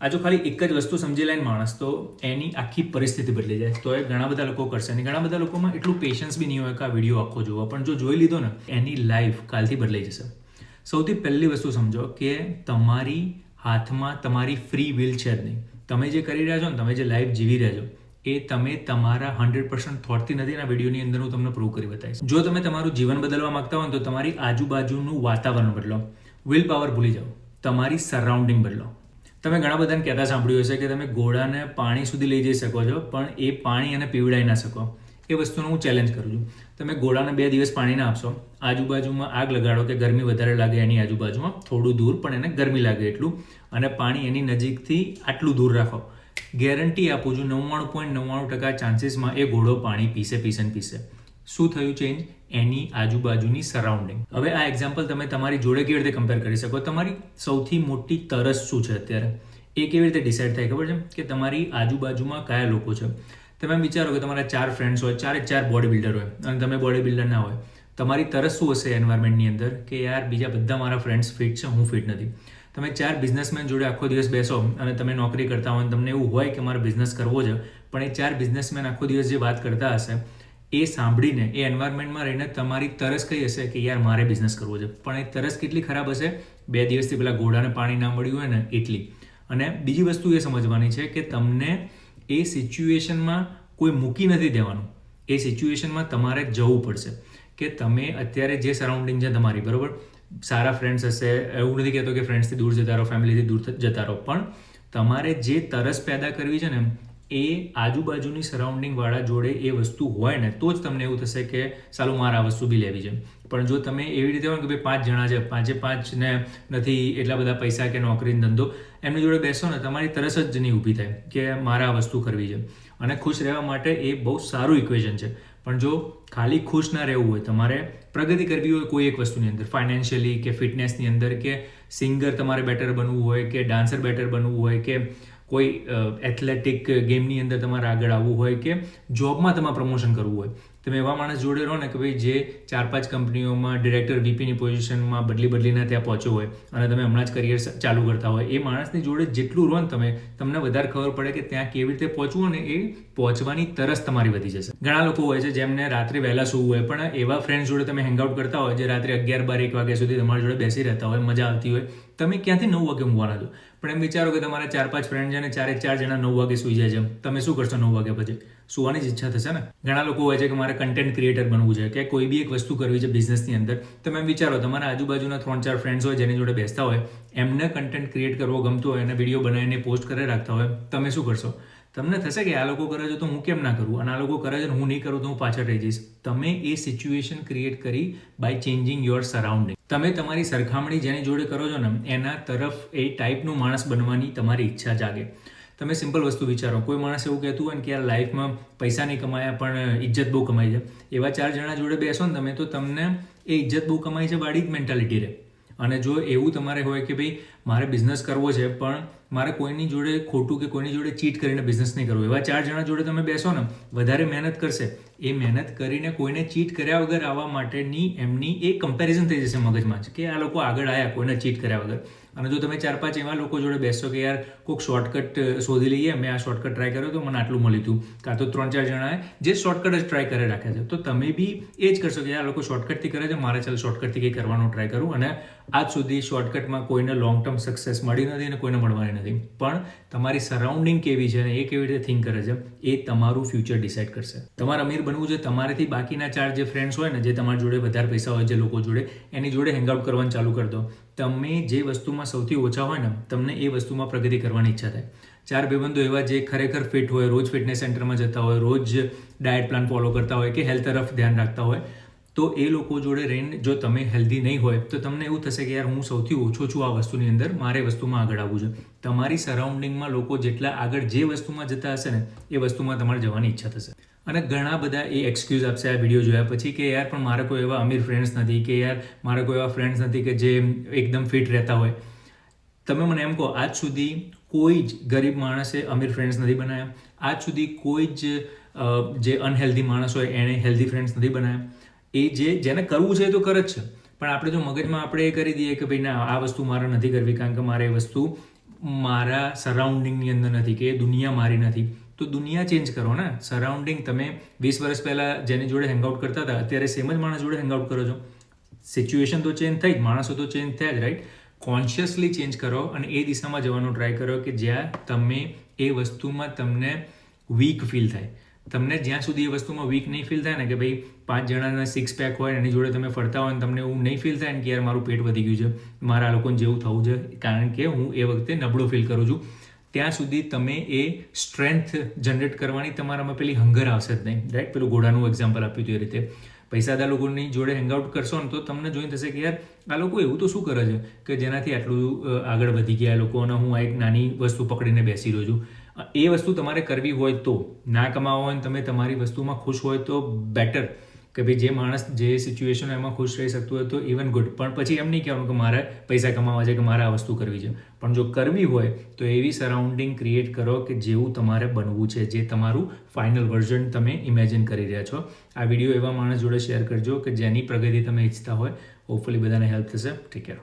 આ જો ખાલી એક જ વસ્તુ સમજી લે ને માણસ તો એની આખી પરિસ્થિતિ બદલી જાય. તો એ ઘણા બધા લોકો કરશે અને ઘણા બધા લોકોમાં એટલું પેશન્સ બી નહીં હોય કે આ વિડીયો આખો જોવો, પણ જો જોઈ લીધો ને એની લાઈફ કાલથી બદલાઈ જશે. સૌથી પહેલી વસ્તુ સમજો કે તમારી હાથમાં તમારી ફ્રી વિલ છે જ નહીં. તમે જે કરી રહ્યા છો ને, તમે જે લાઈફ જીવી રહ્યા છો એ તમે તમારા 100% થોટથી નથી. આ વિડીયોની અંદર હું તમને પ્રૂવ કરી બતાવીશ. જો તમે તમારું જીવન બદલવા માંગતા હો ને તો તમારી આજુબાજુનું વાતાવરણ બદલો. વિલ પાવર ભૂલી જાઓ, તમારી સરાઉન્ડિંગ બદલો. તમે ઘણા બધાને કહેતા સાંભળ્યું હશે કે તમે ઘોડાને પાણી સુધી લઈ જઈ શકો છો પણ એ પાણી એને પીવડાવી ના શકો. એ વસ્તુનો હું ચેલેન્જ કરું છું. તમે ઘોડાને 2 દિવસ પાણી ના આપશો, આજુબાજુમાં આગ લગાડો કે ગરમી વધારે લાગે એની આજુબાજુમાં, થોડું દૂર પણ એને ગરમી લાગે એટલું, અને પાણી એની નજીકથી આટલું દૂર રાખો, ગેરંટી આપું છું 99.99% ચાન્સીસમાં એ ઘોડો પાણી પીશે. શું થયું ચેન્જ? એની આજુબાજુની સરાઉન્ડિંગ. હવે આ એક્ઝામ્પલ તમે તમારી જોડે કેવી રીતે કમ્પેર કરી શકો? તમારી સૌથી મોટી તરસ શું છે અત્યારે એ કેવી રીતે ડિસાઇડ થાય ખબર છે? કે તમારી આજુબાજુમાં કયા લોકો છે. તમે વિચારો કે તમારા 4 ફ્રેન્ડ્સ હોય, 4 બોડી બિલ્ડર હોય અને તમે બોડી બિલ્ડર ના હોય. તમારી તરસ શું હશે એન્વાયરમેન્ટની અંદર કે યાર બીજા બધા મારા ફ્રેન્ડ્સ ફિટ છે, હું ફિટ નથી. તમે 4 બિઝનેસમેન જોડે આખો દિવસ બેસો અને તમે નોકરી કરતા હોય, તમને એવું હોય કે મારે બિઝનેસ કરવો છે, પણ એ 4 બિઝનેસમેન આખો દિવસ જે વાત કરતા હશે એ સાંભળીને એ એન્વાયરમેન્ટમાં રહીને તમારી તરસ કઈ હશે કે યાર મારે બિઝનેસ કરવો છે. પણ એ તરસ કેટલી ખરાબ હશે? 2 દિવસથી પેલા ઘોડાને પાણી ના મળ્યું હોય ને એટલી. અને બીજી વસ્તુ એ સમજવાની છે કે તમને એ સિચ્યુએશનમાં કોઈ મૂકી નથી દેવાનું. એ સિચ્યુએશનમાં તમારે જવું પડશે. કે તમે અત્યારે જે સરાઉન્ડિંગ છે તમારી, બરોબર, સારા ફ્રેન્ડ્સ હશે, એવું નથી કહેતો કે ફ્રેન્ડ્સથી દૂર જતા રહો, ફેમિલીથી દૂર જતા રહો, પણ તમારે જે તરસ પેદા કરવી છે ને એ આજુબાજુની સરાઉન્ડિંગવાળા જોડે એ વસ્તુ હોય ને તો જ તમને એવું થશે કે સાલું મારે આ વસ્તુ બી લેવી છે. પણ જો તમે એવી રીતે હોય કે ભાઈ 5 જણા છે, 5 ને નથી એટલા બધા પૈસા કે નોકરી ધંધો, એમની જોડે બેસો ને તમારી તરસ જ નહીં ઊભી થાય કે મારે આ વસ્તુ કરવી છે. અને ખુશ રહેવા માટે એ બહુ સારું ઇક્વેશન છે. પણ જો ખાલી ખુશ ના રહેવું હોય, તમારે પ્રગતિ કરવી હોય કોઈ એક વસ્તુની અંદર, ફાઇનાન્શિયલી કે ફિટનેસની અંદર, કે સિંગર તમારે બેટર બનવું હોય, કે ડાન્સર બેટર બનવું હોય, કે કોઈ એથ્લેટિક ગેમની અંદર તમારે આગળ આવવું હોય, કે જોબમાં તમારે પ્રમોશન કરવું હોય, તમે એવા માણસ જોડે રહો ને કે ભાઈ જે 4-5 કંપનીઓમાં ડિરેક્ટર VPની પોઝિશનમાં બદલીને ત્યાં પહોંચ્યો હોય અને તમે હમણાં જ કરિયર ચાલુ કરતા હોય, એ માણસની જોડે જેટલું રહો ને તમને વધારે ખબર પડે કે ત્યાં કેવી રીતે પહોંચવું ને એ પહોંચવાની તરસ તમારી વધી જશે. ઘણા લોકો હોય છે જેમને રાત્રે વહેલા સૂવું હોય, પણ એવા ફ્રેન્ડ જોડે તમે હેંગઆઉટ કરતા હોય જે રાત્રે 11, 12, 1 વાગ્યા સુધી તમારી જોડે બેસી રહેતા હોય, મજા આવતી હોય. તમે ક્યાંથી 9 વાગે ઊંઘવાના છો? પણ એમ વિચારો કે તમારા 4-5 ફ્રેન્ડ છે ને 4 જણા 9 વાગે સૂઈ જાય છે, તમે શું કરશો 9 વાગ્યા પછી? સુવાની જ ઈચ્છા થશે ને. ઘણા લોકો હોય છે કે મારે કન્ટેન્ટ ક્રિએટર બનવું છે કે કોઈ બી એક વસ્તુ કરવી છે બિઝનેસની અંદર. તમે એમ વિચારો તમારા આજુબાજુના 3-4 ફ્રેન્ડ્સ હોય જેની જોડે બેસતા હોય, એમને કન્ટેન્ટ ક્રિએટ કરવો ગમતું હોય અને વિડીયો બનાવીને પોસ્ટ કરી રાખતા હોય, તમે શું કરશો? તમને થશે કે આ લોકો કરે છે તો હું કેમ ના કરું, અને આ લોકો કરે છે હું નહીં કરું તો હું પાછળ રહી જઈશ. તમે એ સિચ્યુએશન ક્રિએટ કરી બાય ચેન્જિંગ યોર સરાઉન્ડિંગ. તમે તમારી સરખામણી જેની જોડે કરો છો ને એના તરફ એ ટાઈપનું માણસ બનવાની તમારી ઈચ્છા જાગે. તમે સિમ્પલ વસ્તુ વિચારો, કોઈ માણસ એવું કહેતું હોય ને કે યાર લાઈફમાં પૈસા નહીં કમાયા પણ ઇજ્જત બહુ કમાઈ છે, એવા 4 જણા જોડે બેસો ને તમે તો તમને એ ઇજ્જત બહુ કમાઈ છે વાળી જ મેન્ટાલિટી રહે. અને જો એવું તમારે હોય કે ભાઈ મારે બિઝનેસ કરવો છે પણ મારે કોઈની જોડે ખોટું કે કોઈની જોડે ચીટ કરીને બિઝનેસ નહીં કરવો, એવા 4 જણા જોડે તમે બેસો ને, વધારે મહેનત કરશે, એ મહેનત કરીને કોઈને ચીટ કર્યા વગર આવવા માટેની એમની એ કમ્પેરિઝન થઈ જશે મગજમાં કે આ લોકો આગળ આવ્યા કોઈને ચીટ કર્યા વગર. અને જો તમે 4-5 એવા લોકો જોડે બેસો કે યાર કોઈક શોર્ટકટ શોધી લઈએ, મેં આ શોર્ટકટ ટ્રાય કર્યો તો મને આટલું મળ્યું હતું, કાં તો 3-4 જણાએ જે શોર્ટકટ જ ટ્રાય કરી રાખ્યા છે, તો તમે બી એ જ કરશો કે આ લોકો શોર્ટકટથી કરે છે, મારે ચાલ શોર્ટકટથી કંઈ કરવાનો ટ્રાય કરું. અને આજ સુધી શોર્ટકટમાં કોઈને લોંગ ટર્મ સક્સેસ મળી નથી અને કોઈને મળવાની નથી. પણ તમારી સરાઉન્ડિંગ કેવી છે અને એ કેવી રીતે થિંક કરે છે એ તમારું ફ્યુચર ડિસાઇડ કરશે. તમારે અમીર બનવું છે, તમારેથી બાકીના 4 જે ફ્રેન્ડ્સ હોય ને, જે તમારી જોડે વધારે પૈસા હોય જે લોકો જોડે, એની જોડે હેંગઆઉટ કરવાનું ચાલુ કરી દો. તમે જે વસ્તુમાં સૌથી ઓછા હોય ને તમને એ વસ્તુમાં પ્રગતિ કરવાની ઈચ્છા થાય. 4 ભાઈબંધો એવા જે ખરેખર ફિટ હોય, રોજ ફિટનેસ સેન્ટરમાં જતા હોય, રોજ ડાયટ પ્લાન ફોલો કરતા હોય કે હેલ્થ તરફ ધ્યાન રાખતા હોય, તો એ લોકો જોડે રહીને જો તમે હેલ્ધી નહીં હોય તો તમને એવું થશે કે યાર હું સૌથી ઓછો છું આ વસ્તુની અંદર, મારે વસ્તુમાં આગળ આવવું છે. તમારી સરાઉન્ડિંગમાં લોકો જેટલા આગળ જે વસ્તુમાં જતા હશે ને એ વસ્તુમાં તમારે જવાની ઈચ્છા થશે. અને ઘણા બધા એ એક્સક્યુઝ આપશે આ વિડીયો જોયા પછી કે યાર પણ મારે કોઈ એવા અમીર ફ્રેન્ડ્સ નથી, કે યાર મારે કોઈ એવા ફ્રેન્ડ્સ નથી કે જે એકદમ ફિટ રહેતા હોય. તમે મને એમ કહો, આજ સુધી કોઈ જ ગરીબ માણસે અમીર ફ્રેન્ડ્સ નથી બનાવ્યા? આજ સુધી કોઈ જ જે અનહેલ્ધી માણસ હોય એણે હેલ્ધી ફ્રેન્ડ્સ નથી બનાવ્યા? એ જેને કરવું છે એ તો કરે જ છે, પણ આપણે જો મગજમાં આપણે એ કરી દઈએ કે ભાઈ ના આ વસ્તુ મારે નથી કરવી કારણ કે મારે એ વસ્તુ મારા સરાઉન્ડિંગની અંદર નથી, કે દુનિયા મારી નથી, તો દુનિયા ચેન્જ કરો ને. સરાઉન્ડિંગ તમે 20 વર્ષ પહેલાં જેની જોડે હેંગઆઉટ કરતા હતા, અત્યારે સેમ જ માણસ જોડે હેંગઆઉટ કરો છો. સિચ્યુએશન તો ચેન્જ થઈ જ, માણસો તો ચેન્જ થયા જ, રાઈટ? કોન્શિયસલી ચેન્જ કરો અને એ દિશામાં જવાનો ટ્રાય કરો કે જ્યાં તમે એ વસ્તુમાં તમને વીક ફીલ થાય. તમને જ્યાં સુધી એ વસ્તુમાં વીક નહીં ફીલ થાય ને, કે ભાઈ 5 જણાના 6 પેક હોય એની જોડે તમે ફરતા હોય ને તમને એવું નહીં ફીલ થાય ને કે યાર મારું પેટ વધી ગયું છે, મારા આ લોકોને જેવું થવું છે, કારણ કે હું એ વખતે નબળો ફીલ કરું છું, ત્યાં સુધી તમે એ સ્ટ્રેન્થ જનરેટ કરવાની તમારામાં પેલી હંગર આવશે જ નહીં, રાઈટ? પેલું ઘોડાનું એક્ઝામ્પલ આપ્યું હતું એ રીતે. પૈસાદાર લોકોની જોડે હેંગઆઉટ કરશો ને તો તમને જોઈને થશે કે યાર આ લોકો એવું તો શું કરે છે કે જેનાથી આટલું આગળ વધી ગયા લોકો, અને હું આ એક નાની વસ્તુ પકડીને બેસી રહ્યો છું. એ વસ્તુ તમારે કરવી હોય તો, ના કમાવા હોય ને તમે તમારી વસ્તુમાં ખુશ હોય તો બેટર, કે ભાઈ જે માણસ જે સિચ્યુએશન એમાં ખુશ રહી શકતું હોય તો ઇવન ગુડ. પણ પછી એમ નહીં કહેવાનું કે મારે પૈસા કમાવા છે કે મારે આ વસ્તુ કરવી છે. પણ જો કરવી હોય તો એવી સરાઉન્ડિંગ ક્રિએટ કરો કે જેવું તમારે બનવું છે, જે તમારું ફાઇનલ વર્ઝન તમે ઇમેજિન કરી રહ્યા છો. આ વિડીયો એવા માણસ જોડે શેર કરજો કે જેની પ્રગતિ તમે ઈચ્છતા હોય. હોપફુલી બધાને હેલ્પ થશે. Take care.